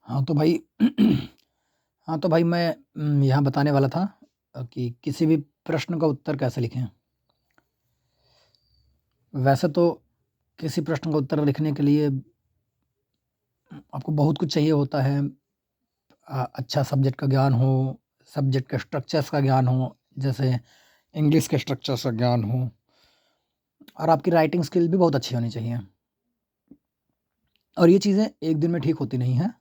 हाँ, तो भाई हाँ, तो भाई मैं यहाँ बताने वाला था कि किसी भी प्रश्न का उत्तर कैसे लिखें। वैसे तो किसी प्रश्न का उत्तर लिखने के लिए आपको बहुत कुछ चाहिए होता है। अच्छा सब्जेक्ट का ज्ञान हो, सब्जेक्ट के स्ट्रक्चर्स का ज्ञान हो, जैसे इंग्लिश के स्ट्रक्चर्स का ज्ञान हो, और आपकी राइटिंग स्किल भी बहुत अच्छी होनी चाहिए। और ये चीज़ें एक दिन में ठीक होती नहीं हैं।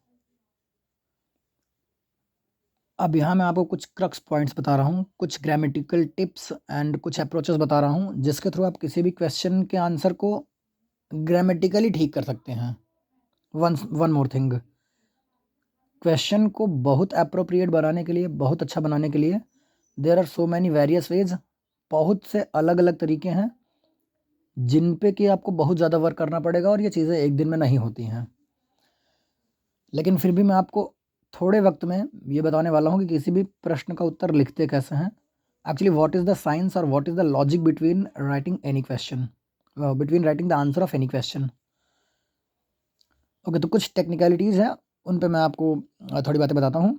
अब यहाँ मैं आपको कुछ क्रक्स पॉइंट्स बता रहा हूँ, कुछ ग्रामेटिकल टिप्स एंड कुछ अप्रोचेस बता रहा हूँ, जिसके थ्रू आप किसी भी क्वेश्चन के आंसर को ग्रामेटिकली ठीक कर सकते हैं। वन मोर थिंग, क्वेश्चन को बहुत अप्रोप्रिएट बनाने के लिए, बहुत अच्छा बनाने के लिए there are so many various ways. बहुत से अलग अलग तरीके हैं जिन पे कि आपको बहुत ज़्यादा वर्क करना पड़ेगा, और ये चीज़ें एक दिन में नहीं होती हैं। लेकिन फिर भी मैं आपको थोड़े वक्त में ये बताने वाला हूँ कि किसी भी प्रश्न का उत्तर लिखते कैसे हैं। Actually what is the science और what is the logic between writing any question, between writing the answer of any question. Okay, तो कुछ टेक्निकलिटीज़ हैं, उन पे मैं आपको थोड़ी बातें बताता हूँ।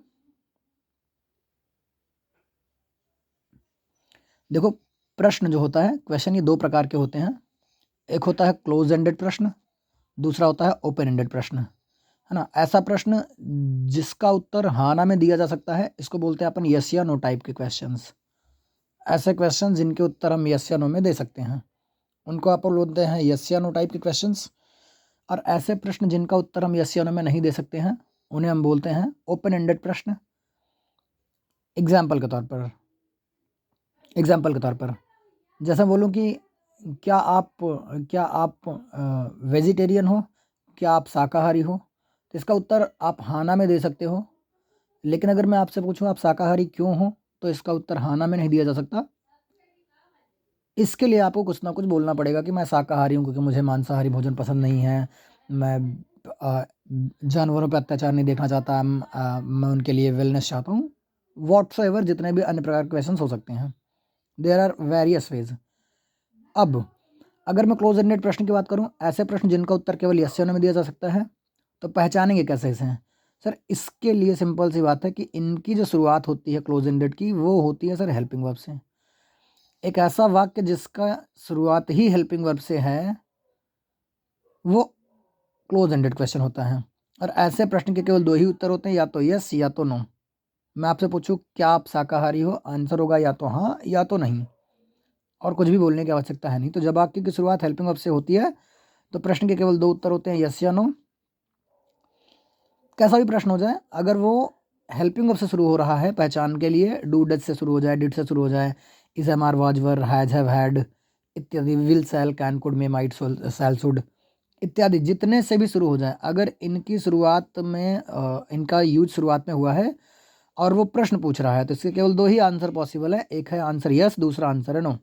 देखो, प्रश्न जो होता है, क्वेश्चन, ये दो प्रकार के होते हैं। एक होता है क्लोज एंडेड प्रश्न, दूसरा होता है ओपन एंडेड प्रश्न, है ना। ऐसा प्रश्न जिसका उत्तर हाँ ना में दिया जा सकता है, इसको बोलते हैं अपन यस या नो टाइप के क्वेश्चंस। ऐसे क्वेश्चन जिनके उत्तर हम यस या नो में दे सकते हैं, उनको अपन बोलते हैं यस या नो टाइप के क्वेश्चंस। और ऐसे प्रश्न जिनका उत्तर हम यस या नो में नहीं दे सकते हैं, उन्हें हम बोलते हैं ओपन एंडेड प्रश्न। एग्जाम्पल के तौर पर, जैसे बोलूँ कि क्या आप वेजिटेरियन हो, क्या आप शाकाहारी हो, तो इसका उत्तर आप हाँ ना में दे सकते हो। लेकिन अगर मैं आपसे पूछूं आप शाकाहारी क्यों हो, तो इसका उत्तर हाँ ना में नहीं दिया जा सकता। इसके लिए आपको कुछ ना कुछ बोलना पड़ेगा कि मैं शाकाहारी हूँ क्योंकि मुझे मांसाहारी भोजन पसंद नहीं है, मैं जानवरों पर अत्याचार नहीं देखना चाहता, मैं उनके लिए वेलनेस चाहता हूँ। व्हाट्सएवर जितने भी अन्य प्रकार के क्वेश्चन हो सकते हैं, देयर आर वेरियस वेज। अब अगर मैं क्लोज एंडेड प्रश्न की बात करूं, ऐसे प्रश्न जिनका उत्तर केवल यस या नो में दिया जा सकता है, तो पहचानेंगे कैसे इसे? सर, इसके लिए सिंपल सी बात है कि इनकी जो शुरुआत होती है क्लोज एंडेड की, वो होती है सर हेल्पिंग वर्ब से। एक ऐसा वाक्य जिसका शुरुआत ही हेल्पिंग वर्ब से है, वो क्लोज एंडेड क्वेश्चन होता है। और ऐसे प्रश्न के केवल दो ही उत्तर होते हैं, या तो यस या तो नो। मैं आपसे पूछूं क्या आप शाकाहारी हो, आंसर होगा या तो हाँ या तो नहीं, और कुछ भी बोलने की आवश्यकता है नहीं। तो जब वाक्य की शुरुआत हेल्पिंग वर्ब से होती है, तो प्रश्न के केवल दो उत्तर होते हैं, यस या नो। कैसा भी प्रश्न हो जाए, अगर वो हेल्पिंग वर्ब से शुरू हो रहा है, पहचान के लिए डू डज से शुरू हो जाए, डिड से शुरू हो जाए, is am are was were has have had इत्यादि, will shall can could may might shall should इत्यादि, जितने से भी शुरू हो जाए, अगर इनकी शुरुआत में इनका यूज शुरुआत में हुआ है और वो प्रश्न पूछ रहा है, तो इसके केवल दो ही आंसर पॉसिबल है। एक है आंसर यस, दूसरा आंसर है नो।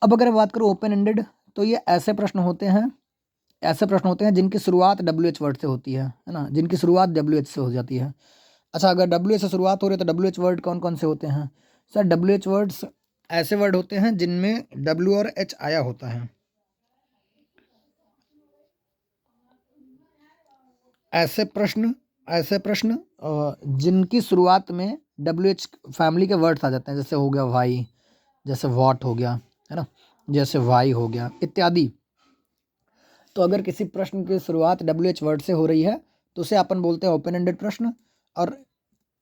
अब अगर बात करूँ ओपन एंडेड, तो ये ऐसे प्रश्न होते हैं जिनकी शुरुआत डब्ल्यू एच वर्ड से होती है ना, जिनकी शुरुआत डब्ल्यू एच से हो जाती है। अच्छा, अगर डब्ल्यू एच से शुरुआत हो रही है तो डब्ल्यू एच वर्ड कौन कौन से होते हैं? सर, डब्ल्यू एच वर्ड्स ऐसे वर्ड होते हैं जिनमें डब्ल्यू और एच आया होता है। ऐसे प्रश्न जिनकी शुरुआत में डब्ल्यू एच फैमिली के वर्ड्स आ जाते हैं, जैसे हो गया भाई, जैसे वॉट हो गया, है ना, जैसे वाई हो गया इत्यादि। तो अगर किसी प्रश्न की शुरुआत डब्ल्यू एच वर्ड से हो रही है, तो उसे अपन बोलते हैं ओपन एंडेड प्रश्न, और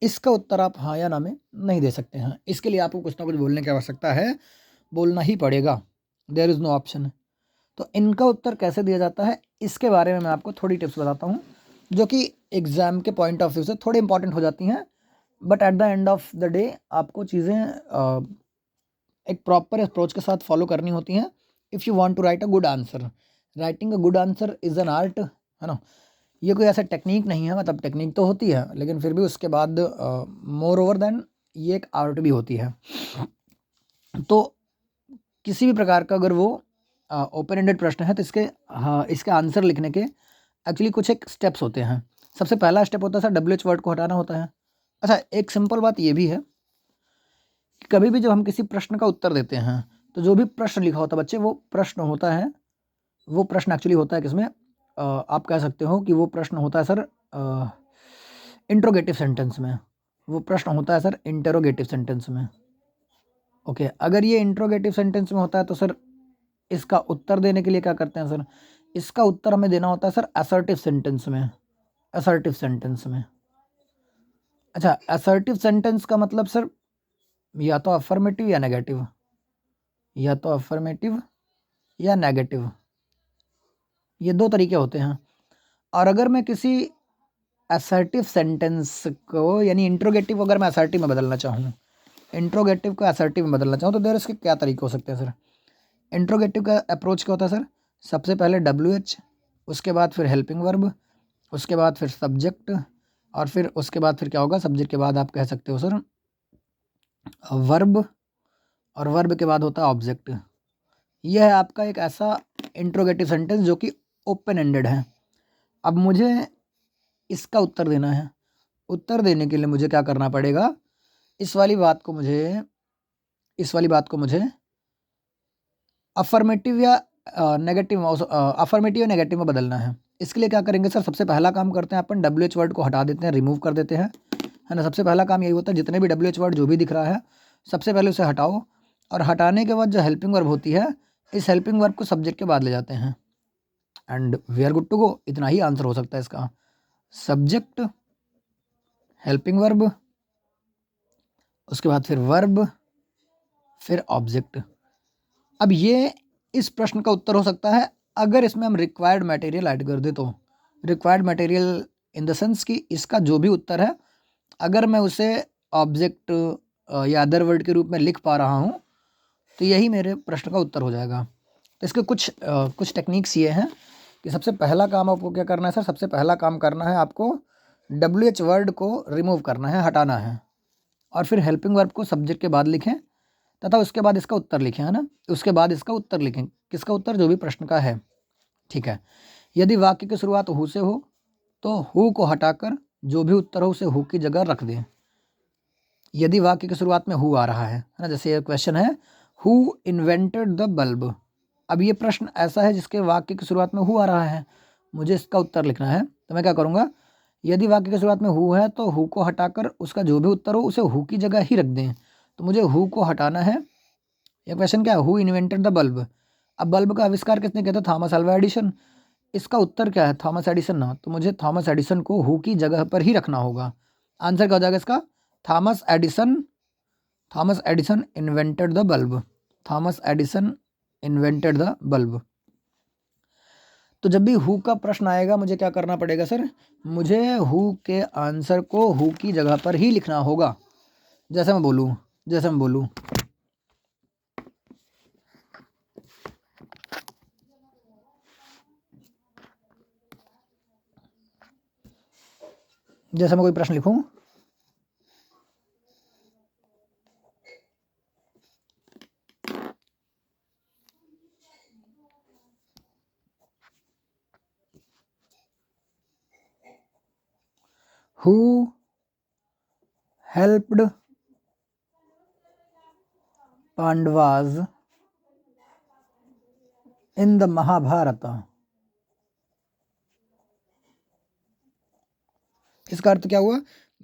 इसका उत्तर आप हाँ या ना में नहीं दे सकते हैं। इसके लिए आपको कुछ ना कुछ बोलने की आवश्यकता है, बोलना ही पड़ेगा, देयर इज़ नो ऑप्शन। तो इनका उत्तर कैसे दिया जाता है, इसके बारे में मैं आपको थोड़ी टिप्स बताता हूँ, जो कि एग्ज़ाम के पॉइंट ऑफ व्यू से थोड़ी इंपॉर्टेंट हो जाती हैं, but at the end of the day आपको चीज़ें एक प्रॉपर अप्रोच के साथ फॉलो करनी होती हैं if you want to write a good answer. Writing a good answer is an art, है ना। ये कोई ऐसा टेक्निक नहीं है, मतलब टेक्निक तो होती है, लेकिन फिर भी उसके बाद मोर ओवर देन ये एक आर्ट भी होती है। तो किसी भी प्रकार का अगर वो ओपन एंडेड प्रश्न है, तो इसके आंसर लिखने के एक्चुअली कुछ एक स्टेप्स होते हैं। सबसे पहला स्टेप होता है सर डब्ल्यू एच वर्ड को हटाना होता है। अच्छा, एक सिंपल बात ये भी है कि कभी भी जब हम किसी प्रश्न का उत्तर देते हैं, तो जो भी प्रश्न लिखा होता है बच्चे, वो प्रश्न होता है, वो प्रश्न एक्चुअली होता है किसमें, आप कह सकते हो कि वो प्रश्न होता है सर इंट्रोगेटिव सेंटेंस में, वो प्रश्न होता है सर इंटरोगेटिव सेंटेंस में। ओके, अगर ये इंट्रोगेटिव सेंटेंस में होता है तो सर इसका उत्तर देने के लिए क्या करते हैं सर, इसका उत्तर हमें देना होता है सर असर्टिव सेंटेंस में, असर्टिव सेंटेंस में। अच्छा, असर्टिव सेंटेंस का मतलब सर या तो अफर्मेटिव या नेगेटिव, या तो अफर्मेटिव या नेगेटिव, ये दो तरीके होते हैं। और अगर मैं किसी असर्टिव सेंटेंस को यानी इंट्रोगेटिव अगर मैं असर्टिव में बदलना चाहूँ, इंट्रोगेटिव को असर्टिव में बदलना चाहूँ तो देर इसके क्या तरीके हो सकते हैं सर। इंट्रोगेटिव का अप्रोच क्या होता है सर, सबसे पहले WH, उसके बाद फिर हेल्पिंग वर्ब, उसके बाद फिर सब्जेक्ट, और फिर उसके बाद फिर क्या होगा, सब्जेक्ट के बाद आप कह सकते हो सर वर्ब, और वर्ब के बाद होता है ऑब्जेक्ट। यह है आपका एक ऐसा इंट्रोगेटिव सेंटेंस जो कि ओपन एंडेड है। अब मुझे इसका उत्तर देना है, उत्तर देने के लिए मुझे क्या करना पड़ेगा, इस वाली बात को मुझे अफर्मेटिव या नेगेटिव, अफर्मेटिव या नेगेटिव में बदलना है। इसके लिए क्या करेंगे सर, सबसे पहला काम करते हैं अपन WH वर्ड को हटा देते हैं, रिमूव कर देते हैं, है ना। सबसे पहला काम यही होता है, जितने भी WH वर्ड जो भी दिख रहा है सबसे पहले उसे हटाओ, और हटाने के बाद जो हेल्पिंग वर्ब होती है, इस हेल्पिंग वर्ब को सब्जेक्ट के बाद ले जाते हैं, and we are good to go. इतना ही आंसर हो सकता है इसका, सब्जेक्ट, हेल्पिंग वर्ब, उसके बाद फिर वर्ब, फिर ऑब्जेक्ट। अब ये इस प्रश्न का उत्तर हो सकता है अगर इसमें हम रिक्वायर्ड मटेरियल ऐड कर दे तो। Required material in the sense कि इसका जो भी उत्तर है अगर मैं उसे ऑब्जेक्ट या अदर वर्ड के रूप में लिख पा रहा हूँ तो यही मेरे प्रश्न का उत्तर हो जाएगा। तो इसके कुछ टेक्निक्स ये हैं कि सबसे पहला काम आपको क्या करना है सर, सबसे पहला काम करना है आपको WH वर्ड को रिमूव करना है, हटाना है, और फिर हेल्पिंग वर्ब को सब्जेक्ट के बाद लिखें तथा उसके बाद इसका उत्तर लिखें, है ना। उसके बाद इसका उत्तर लिखें, किसका उत्तर, जो भी प्रश्न का है, ठीक है। यदि वाक्य की शुरुआत हु से हो तो हु को हटाकर जो भी उत्तर हो उसे हु की जगह रख दें। यदि वाक्य की शुरुआत में हु आ रहा है ना, जैसे ये क्वेश्चन है हु इन्वेंटेड द बल्ब। अब ये प्रश्न ऐसा है जिसके वाक्य की शुरुआत में हु आ रहा है, मुझे इसका उत्तर लिखना है, तो मैं क्या करूँगा, यदि वाक्य की शुरुआत में हु है तो हु को हटाकर उसका जो भी उत्तर हो उसे हु की जगह ही रख दें। तो मुझे हु को हटाना है। ये क्वेश्चन क्या है, हु इन्वेंटेड द बल्ब। अब बल्ब का आविष्कार किसने किया था, थॉमस अल्वा एडिसन। इसका उत्तर क्या है, थॉमस एडिसन ना, तो मुझे थॉमस एडिसन को हु की जगह पर ही रखना होगा। आंसर क्या हो जाएगा इसका, Thomas Edison, Thomas Edison invented the bulb, Thomas Edison invented the bulb. तो जब भी हु का प्रश्न आएगा मुझे क्या करना पड़ेगा सर, मुझे हु के आंसर को हु की जगह पर ही लिखना होगा। जैसे मैं बोलूँ, जैसे मैं कोई प्रश्न लिखूं, who helped Pandavas in the Mahabharata. इसका अर्थ क्या हुआ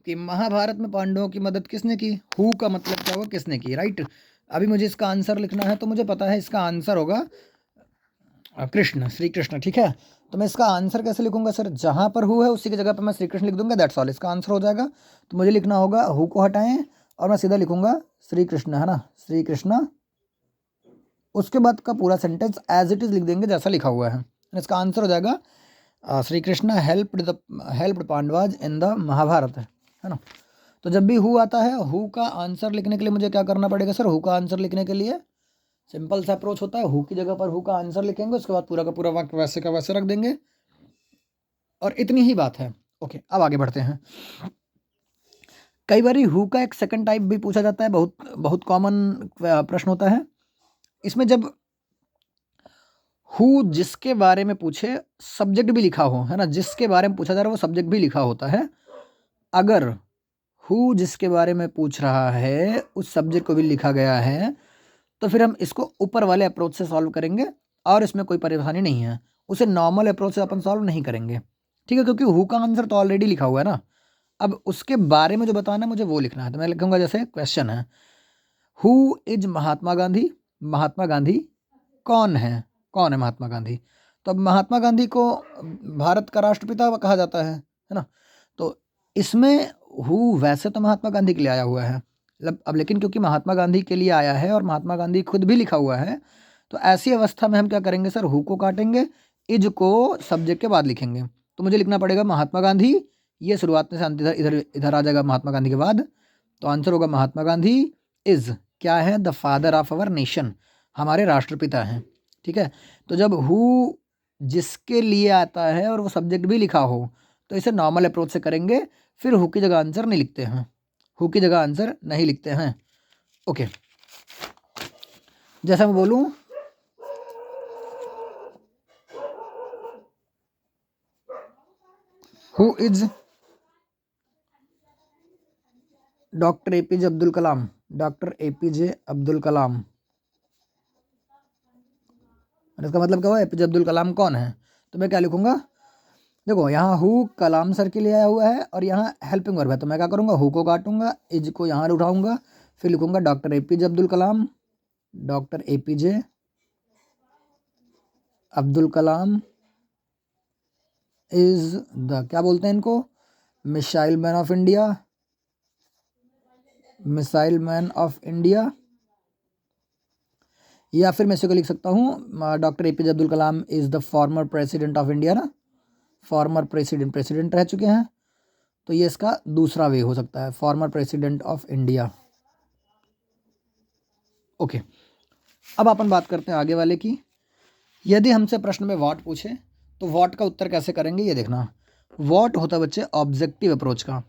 कि महाभारत में पांडवों की मदद किसने की, हु का मतलब क्या हुआ, किसने की, राइट। अभी मुझे इसका आंसर लिखना है तो मुझे पता है इसका आंसर होगा कृष्ण, श्री कृष्ण, ठीक है। तो मैं इसका आंसर कैसे लिखूंगा सर, जहां पर हु है उसी की जगह पर मैं श्री कृष्ण लिख दूंगा, दैट्स ऑल, इसका आंसर हो जाएगा। तो मुझे लिखना होगा हु को हटाएं और मैं सीधा लिखूंगा श्री कृष्ण, है ना, श्री कृष्ण। उसके बाद का पूरा सेंटेंस एज इट इज लिख देंगे जैसा लिखा हुआ है। इसका आंसर हो जाएगा Shri Krishna helped Pandavas in the Mahabharata, है ना। तो जब भी हु आता है, हु का आंसर लिखने के लिए मुझे क्या करना पड़ेगा सर, हु का आंसर लिखने के लिए सिंपल सा अप्रोच होता है, हु की जगह पर हु का आंसर लिखेंगे, उसके बाद पूरा का पूरा वाक्य वैसे का वैसे रख देंगे, और इतनी ही बात है। ओके, अब आगे बढ़ते हैं। कई बार हु का एक सेकंड टाइप भी पूछा जाता है, बहुत बहुत कॉमन प्रश्न होता है इसमें, जब हु जिसके बारे में पूछे सब्जेक्ट भी लिखा हो, है ना, जिसके बारे में पूछा जा रहा है वो सब्जेक्ट भी लिखा होता है। अगर हु जिसके बारे में पूछ रहा है उस सब्जेक्ट को भी लिखा गया है तो फिर हम इसको ऊपर वाले अप्रोच से सॉल्व करेंगे और इसमें कोई परेशानी नहीं है। उसे नॉर्मल अप्रोच से अपन सॉल्व नहीं करेंगे। ठीक है, क्योंकि हु का आंसर तो ऑलरेडी लिखा हुआ है ना। अब उसके बारे में जो बताना है मुझे वो लिखना है, तो मैं लिखूंगा जैसे क्वेश्चन है, हु इज महात्मा गांधी, महात्मा गांधी कौन है, कौन है महात्मा गांधी। तो अब महात्मा गांधी को भारत का राष्ट्रपिता कहा जाता है ना। तो इसमें हु वैसे तो महात्मा गांधी के लिए आया हुआ है, मतलब अब लेकिन क्योंकि महात्मा गांधी के लिए आया है और महात्मा गांधी खुद भी लिखा हुआ है, तो ऐसी अवस्था में हम क्या करेंगे सर, हु को काटेंगे, इज को सब्जेक्ट के बाद लिखेंगे। तो मुझे लिखना पड़ेगा महात्मा गांधी, ये शुरुआत में शांति इधर इधर इधर आ जाएगा महात्मा गांधी के बाद, तो आंसर होगा महात्मा गांधी इज क्या है, the father of our nation, हमारे राष्ट्रपिता हैं। ठीक है, तो जब हु जिसके लिए आता है और वो सब्जेक्ट भी लिखा हो तो इसे नॉर्मल अप्रोच से करेंगे, फिर हु की जगह आंसर नहीं लिखते हैं, हु की जगह आंसर नहीं लिखते हैं। ओके, जैसा मैं बोलूं, who is doctor APJ Abdul Kalam, doctor APJ Abdul Kalam, और इसका मतलब क्या हुआ, एपीजे अब्दुल कलाम कौन है। तो मैं क्या लिखूंगा, देखो यहाँ हु कलाम सर के लिए आया हुआ है और यहाँ हेल्पिंग वर्ब है, तो मैं क्या करूँगा, हु को काटूंगा, इज को यहाँ उठाऊंगा, फिर लिखूंगा doctor APJ Abdul Kalam, doctor APJ Abdul Kalam is the, क्या बोलते हैं इनको, missile man of India, missile man of India. या फिर मैं इसी को लिख सकता हूँ, doctor APJ Abdul Kalam is the former president of India ना, फॉर्मर प्रेसिडेंट, प्रेसिडेंट रह चुके हैं, तो ये इसका दूसरा वे हो सकता है, former president of India. Okay, अब अपन बात करते हैं आगे वाले की। यदि हमसे प्रश्न में व्हाट पूछे तो व्हाट का उत्तर कैसे करेंगे, ये देखना। व्हाट होता है बच्चे ऑब्जेक्टिव अप्रोच का,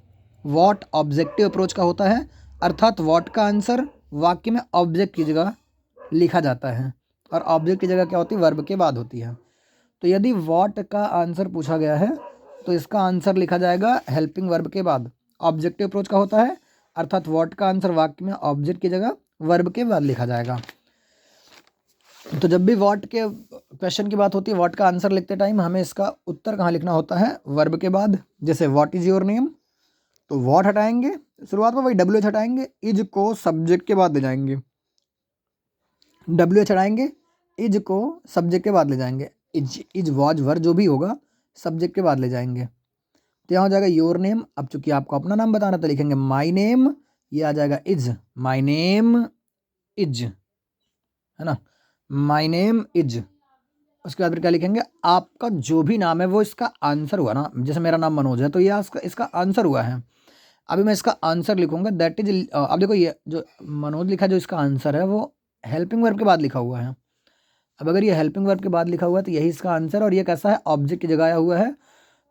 व्हाट ऑब्जेक्टिव अप्रोच का होता है, अर्थात व्हाट का आंसर वाक्य में ऑब्जेक्ट की जगह लिखा जाता है, और ऑब्जेक्ट की जगह क्या होती है, वर्ब के बाद होती है। तो यदि व्हाट का आंसर पूछा गया है तो इसका आंसर लिखा जाएगा हेल्पिंग वर्ब के बाद, ऑब्जेक्टिव अप्रोच का होता है, अर्थात व्हाट का आंसर वाक्य में ऑब्जेक्ट की जगह वर्ब के बाद लिखा जाएगा। तो जब भी व्हाट के क्वेश्चन की बात होती है, व्हाट का आंसर लिखते टाइम हमें इसका उत्तर कहाँ लिखना होता है, वर्ब के बाद। जैसे व्हाट इज योर नेम, तो व्हाट हटाएंगे, शुरुआत में वही डब्ल्यू एच हटाएंगे, इज को सब्जेक्ट के बाद ले जाएंगे, डब्ल्यू एच हटाएंगे, इज को सब्जेक्ट के बाद ले जाएंगे, इज वॉज वर जो भी होगा सब्जेक्ट के बाद ले जाएंगे। तो यहाँ हो जाएगा योर नेम, अब चूंकि आपको अपना नाम बताना तो लिखेंगे माई नेम, ये आ जाएगा इज, माई नेम इज, है ना, माई नेम इज। उसके बाद फिर क्या लिखेंगे, आपका जो भी नाम है वो इसका आंसर हुआ ना, जैसे मेरा नाम मनोज है तो ये इसका आंसर हुआ है। अभी मैं इसका आंसर लिखूंगा, दैट इज, अब देखो ये जो मनोज लिखा जो इसका आंसर है वो हेल्पिंग वर्ब के बाद लिखा हुआ है। अब अगर ये हेल्पिंग वर्ब के बाद लिखा हुआ है तो यही इसका आंसर, और ये कैसा है, ऑब्जेक्ट की जगह आया हुआ है।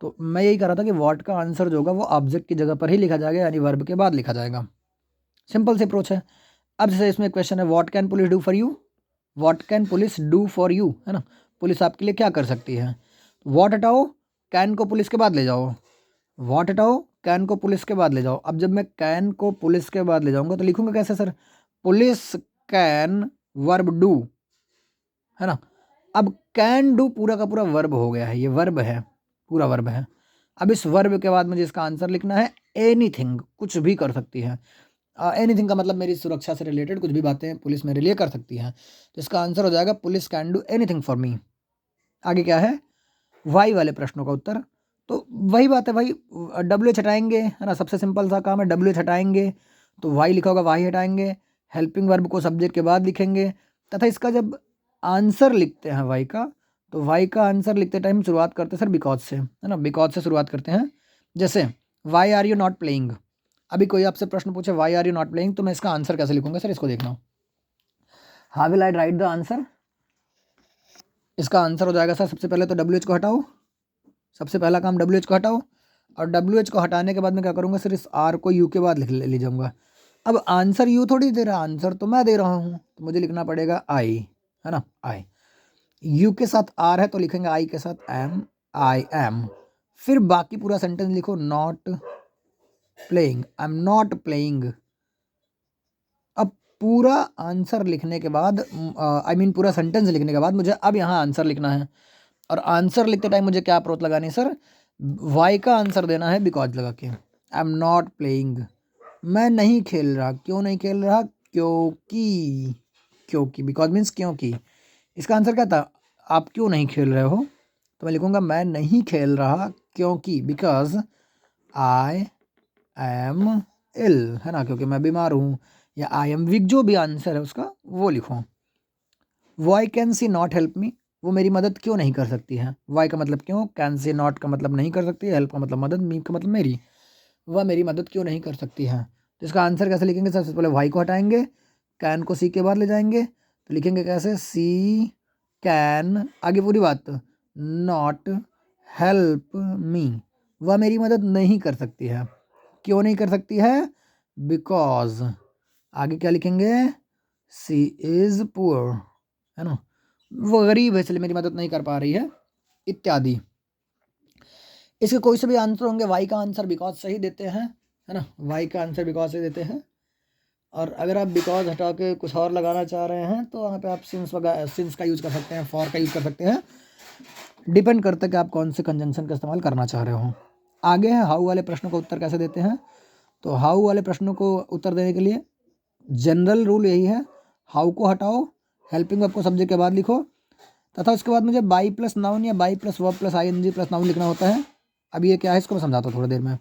तो मैं यही कह रहा था कि व्हाट का आंसर जो होगा वो ऑब्जेक्ट की जगह पर ही लिखा जाएगा, यानी वर्ब के बाद लिखा जाएगा। सिंपल सी अप्रोच है। अब जैसे इसमें क्वेश्चन है, what can police do for you, what can police do for you, है ना, पुलिस आपके लिए क्या कर सकती है। व्हाट हटाओ, कैन को पुलिस के बाद ले जाओ, व्हाट हटाओ, कैन को पुलिस के बाद ले जाओ। अब जब मैं कैन को पुलिस के बाद ले जाऊंगा तो लिखूंगा कैसे sir, police can verb do, है ना। अब कैन डू पूरा का पूरा वर्ब हो गया है, ये वर्ब है, पूरा वर्ब है। अब इस वर्ब के बाद मुझे इसका आंसर लिखना है एनीथिंग, कुछ भी कर सकती है। एनीथिंग का मतलब मेरी सुरक्षा से रिलेटेड कुछ भी बातें पुलिस मेरे लिए कर सकती है, तो इसका आंसर हो जाएगा police can do anything for me. आगे क्या है, वाई वाले प्रश्नों का उत्तर, तो वही बात है भाई, डब्ल्यू एच हटाएंगे, है ना, सबसे सिंपल सा काम है, डब्ल्यू एच हटाएंगे तो वाई लिखा होगा, वाई हटाएंगे, हेल्पिंग वर्ब को सब्जेक्ट के बाद लिखेंगे, तथा इसका जब आंसर लिखते हैं वाई का, तो वाई का आंसर लिखते टाइम शुरुआत करते हैं सर बिकॉज से, है ना, बिकॉज से शुरुआत करते हैं। जैसे why are you not playing, अभी कोई आपसे प्रश्न पूछे why are you not playing, तो मैं इसका आंसर कैसे लिखूंगा सर, इसको देखना, how will I write the answer. इसका आंसर हो जाएगा सर, सबसे पहले तो डब्ल्यू एच को हटाओ, सबसे पहला काम डब्ल्यू एच को हटाओ, और डब्ल्यू एच को हटाने के बाद मैं क्या करूँगा सर, इस आर को यू के बाद लिख ले जाऊँगा। अब आंसर यू थोड़ी दे रहा, आंसर तो मैं दे रहा हूँ, तो मुझे लिखना पड़ेगा आई, है ना, आई, यू के साथ आर है तो लिखेंगे आई के साथ एम, आई एम, फिर बाकी पूरा सेंटेंस लिखो, not playing, I am not playing. अब पूरा आंसर लिखने के बाद, आई मीन पूरा सेंटेंस लिखने के बाद मुझे अब यहाँ आंसर लिखना है, और आंसर लिखते टाइम मुझे क्या अप्रोच लगानी है सर, वाई का आंसर देना है बिकॉज लगा के। आई एम नॉट प्लेइंग, मैं नहीं खेल रहा। क्यों नहीं खेल रहा? क्योंकि, क्योंकि बिकॉज मीन्स क्योंकि। इसका आंसर क्या था? आप क्यों नहीं खेल रहे हो? तो मैं लिखूंगा मैं नहीं खेल रहा क्योंकि, बिकॉज आई एम इल, है ना, क्योंकि मैं बीमार हूँ, या आई एम वीक, जो भी आंसर है उसका वो लिखो। Why can she not help me, वो मेरी मदद क्यों नहीं कर सकती है? वाई का मतलब क्यों, कैन सी नॉट का मतलब नहीं कर सकती, हेल्प का मतलब मदद, मी का मतलब मेरी, वह मेरी मदद क्यों नहीं कर सकती है। तो इसका आंसर कैसे लिखेंगे? सबसे पहले वाई को हटाएंगे, कैन को सी के बाद ले जाएंगे, तो लिखेंगे कैसे? सी कैन, आगे पूरी बात, नॉट हेल्प मी, वह मेरी मदद नहीं कर सकती है। क्यों नहीं कर सकती है? बिकॉज, आगे क्या लिखेंगे? सी इज पुअर, है ना, वो गरीब है इसलिए मेरी मदद नहीं कर पा रही है, इत्यादि। इसके कोई से भी आंसर होंगे, वाई का आंसर बिकॉज सही देते हैं, है ना, वाई का आंसर बिकॉज से देते हैं। और अगर आप बिकॉज हटा के कुछ और लगाना चाह रहे हैं तो वहाँ पे आप सिंस वगैरह, सिंस का यूज़ कर सकते हैं, फॉर का यूज़ कर सकते हैं, डिपेंड करता है कि आप कौन से कंजंक्शन का इस्तेमाल करना चाह रहे हो। आगे है हाउ वाले प्रश्नों का उत्तर कैसे देते हैं। तो हाउ वाले प्रश्नों को उत्तर देने के लिए जनरल रूल यही है, हाउ को हटाओ, हेल्पिंग वर्ब को सब्जेक्ट के बाद लिखो, तथा उसके बाद मुझे बाई प्लस नाउन या by plus verb plus ING plus noun लिखना होता है। अब ये क्या है इसको मैं समझाता हूँ थोड़ी देर में।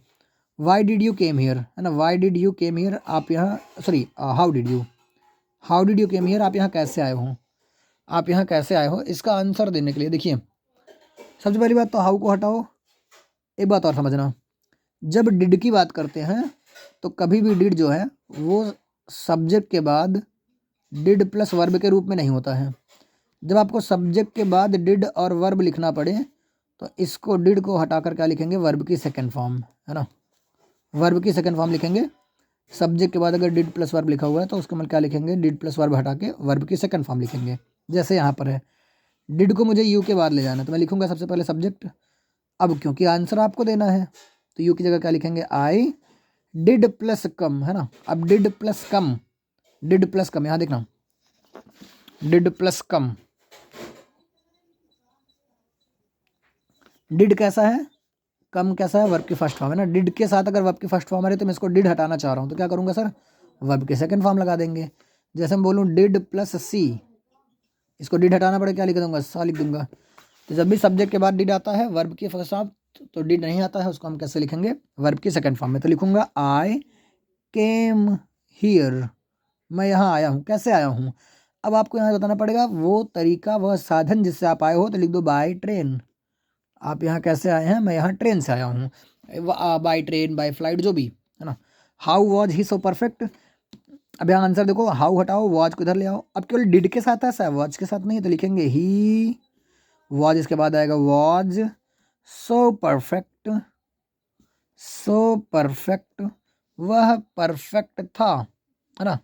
Why did you came here, है ना, why did you came here, आप यहाँ, sorry, how did you came here, आप यहाँ कैसे आए हो, आप यहाँ कैसे आए हो, इसका आंसर देने के लिए देखिए, सबसे पहली बात तो हाउ को हटाओ। एक बात और समझना, जब डिड की बात करते हैं तो कभी भी डिड जो है वो सब्जेक्ट के बाद डिड प्लस वर्ब के रूप में नहीं होता है। जब आपको सब्जेक्ट के बाद डिड और वर्ब लिखना पड़े तो इसको, डिड को हटाकर क्या लिखेंगे? वर्ब की सेकंड फॉर्म, है ना, वर्ब की सेकंड फॉर्म लिखेंगे। सब्जेक्ट के बाद अगर डिड प्लस वर्ब लिखा हुआ है तो उसको हम क्या लिखेंगे? डिड प्लस वर्ब हटा के वर्ब की सेकंड फॉर्म लिखेंगे। जैसे यहाँ पर है, डिड को मुझे यू के बाद ले जाना है तो मैं लिखूंगा सबसे पहले सब्जेक्ट। अब क्योंकि आंसर आपको देना है तो यू की जगह क्या लिखेंगे? आई डिड प्लस कम, है ना। अब did plus come, did plus come, यहाँ देखना, डिड प्लस कम, डिड कैसा है? कम कैसा है? वर्ब की फर्स्ट फॉर्म, है ना। डिड के साथ अगर वर्ब की फर्स्ट फॉर्म आ रही है तो मैं इसको डिड हटाना चाह रहा हूँ तो क्या करूँगा सर? वर्ब की सेकंड फॉर्म लगा देंगे। जैसे मैं बोलूँ डिड प्लस सी, इसको डिड हटाना पड़े, क्या लिख दूंगा? सा लिख दूंगा। तो जब भी सब्जेक्ट के बाद डिड आता है वर्ब की फर्स्ट फॉर्म, तो डिड नहीं आता है उसको हम कैसे लिखेंगे? वर्ब की सेकंड फॉर्म में। तो लिखूंगा आई केम हियर, मैं यहाँ आया हूँ। कैसे आया हूँ? अब आपको यहाँ बताना पड़ेगा वो तरीका, वह साधन जिससे आप आए हो, तो लिख दो बाय ट्रेन। आप यहाँ कैसे आए हैं? मैं यहाँ ट्रेन से आया हूँ, बाय ट्रेन, बाय फ्लाइट, जो भी, है ना। How was he so perfect, अब यहाँ आंसर देखो, हाउ हटाओ, वॉज को इधर ले आओ। अब केवल डिड के साथ ऐसा है, वॉज के साथ नहीं है, तो लिखेंगे ही वॉज, इसके बाद आएगा was so perfect, so perfect, वह परफेक्ट था, है ना,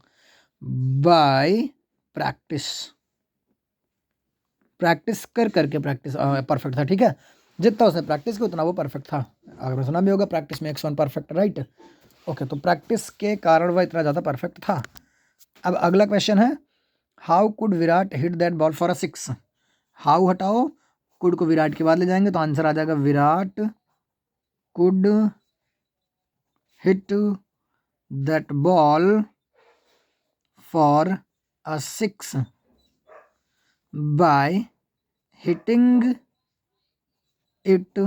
बाय प्रैक्टिस, प्रैक्टिस कर करके प्रैक्टिस परफेक्ट था, ठीक है। जितना उसने प्रैक्टिस किया उतना वो परफेक्ट था। अगर सुना भी होगा practice makes one perfect, right. Okay, तो प्रैक्टिस के कारण वह इतना ज़्यादा परफेक्ट था। अब अगला क्वेश्चन है, how could Virat hit that ball for a six. How हटाओ, कुड को विराट के बाद ले जाएंगे तो आंसर आ जाएगा Virat could hit that ball for a six by hitting it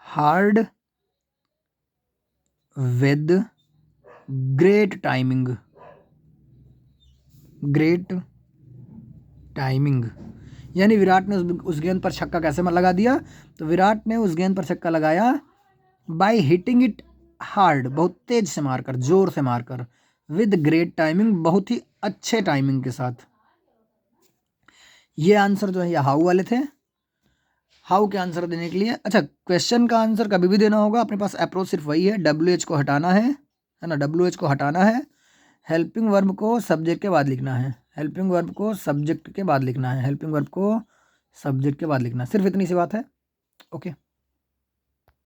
hard with great timing, great timing. यानी विराट ने उस गेंद पर छक्का कैसे लगा दिया? तो विराट ने उस गेंद पर छक्का लगाया बाय हिटिंग इट हार्ड, बहुत तेज से मारकर, जोर से मारकर, विद ग्रेट टाइमिंग, बहुत ही अच्छे टाइमिंग के साथ। ये आंसर जो है ये हाउ वाले थे। हाउ के आंसर देने के लिए, अच्छा, क्वेश्चन का आंसर कभी भी देना होगा, अपने पास अप्रोच सिर्फ वही है, WH को हटाना है ना, WH को हटाना है, हेल्पिंग वर्ब को सब्जेक्ट के बाद लिखना है, हेल्पिंग वर्ब को सब्जेक्ट के बाद लिखना है, हेल्पिंग वर्ब को सब्जेक्ट के बाद लिखना है, सिर्फ इतनी सी बात है। ओके।